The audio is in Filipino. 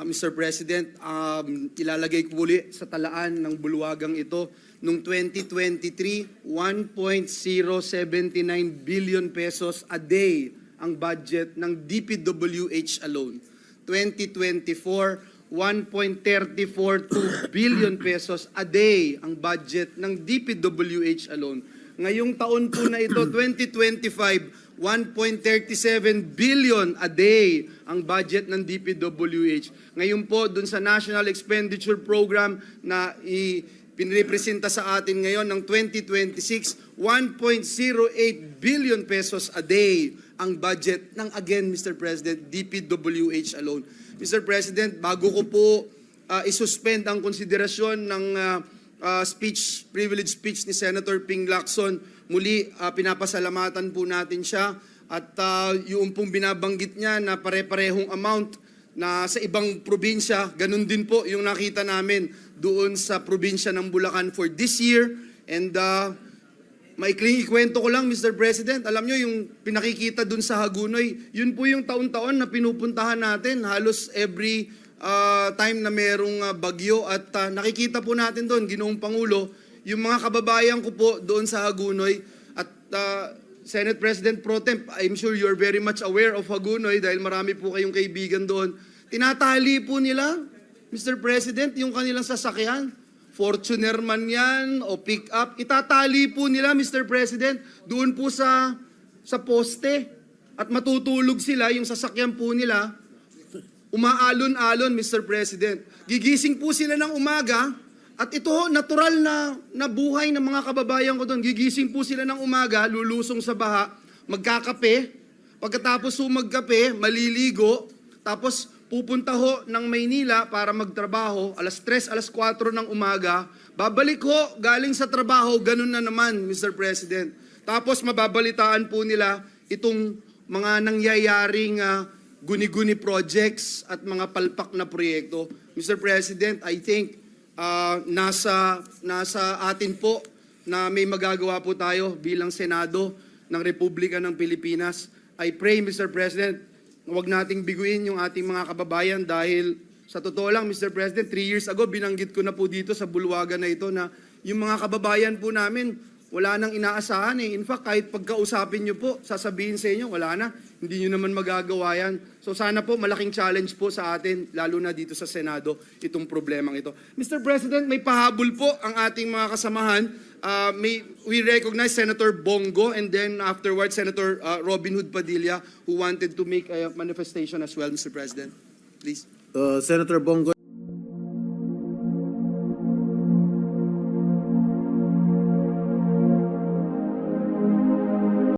Mr. President, ilalagay ko uli sa talaan ng bulwagang ito. Noong 2023, 1.079 billion pesos a day ang budget ng DPWH alone. 2024, 1.342 billion pesos a day ang budget ng DPWH alone. Ngayong taon po na ito, 2025, 1.37 billion a day ang budget ng DPWH. Ngayon po, dun sa National Expenditure Program na pinrepresenta sa atin ngayon ng 2026, 1.08 billion pesos a day ang budget ng, again, Mr. President, DPWH alone. Mr. President, bago ko po isuspend ang konsiderasyon ng privilege speech ni Senator Ping Lacson, muli pinapasalamatan po natin siya at yung pong binabanggit niya na pare-parehong amount na sa ibang probinsya, ganun din po yung nakita namin doon sa probinsya ng Bulacan for this year. And maikling ikwento ko lang, Mr. President, alam nyo yung pinakikita doon sa Hagunoy, yun po yung taon-taon na pinupuntahan natin, halos every time na merong bagyo at nakikita po natin doon, Ginoong Pangulo, yung mga kababayan ko po doon sa Hagunoy at Senate President Pro Temp, I'm sure you're very much aware of Hagunoy dahil marami po kayong kaibigan doon. Tinatali po nila, Mr. President, yung kanilang sasakyan. Fortuner man yan o pick-up, itatali po nila, Mr. President, doon po sa poste. At matutulog sila, yung sasakyan po nila, umaalon-alon, Mr. President. Gigising po sila ng umaga, at ito, natural na buhay ng mga kababayan ko doon. Gigising po sila ng umaga, lulusong sa baha, magkakape, pagkatapos magkape, maliligo, tapos pupunta ho ng Maynila para magtrabaho, alas 3, alas 4 ng umaga, babalik ho, galing sa trabaho, ganun na naman, Mr. President. Tapos mababalitaan po nila itong mga nangyayaring guni-guni projects at mga palpak na proyekto. Mr. President, I think nasa atin po na may magagawa po tayo bilang Senado ng Republika ng Pilipinas. I pray, Mr. President, huwag nating biguin yung ating mga kababayan dahil sa totoo lang, Mr. President, 3 years ago, binanggit ko na po dito sa bulwagan na ito na yung mga kababayan po namin, wala nang inaasahan eh. In fact, kahit pagkausapin nyo po, sasabihin sa inyo, wala na, hindi nyo naman magagawa yan. So sana po, malaking challenge po sa atin, lalo na dito sa Senado, itong problemang ito. Mr. President, may pahabol po ang ating mga kasamahan. We recognize Senator Bongo and then afterwards Senator Robin Hood Padilla who wanted to make a manifestation as well, Mr. President. Please. Senator Bongo.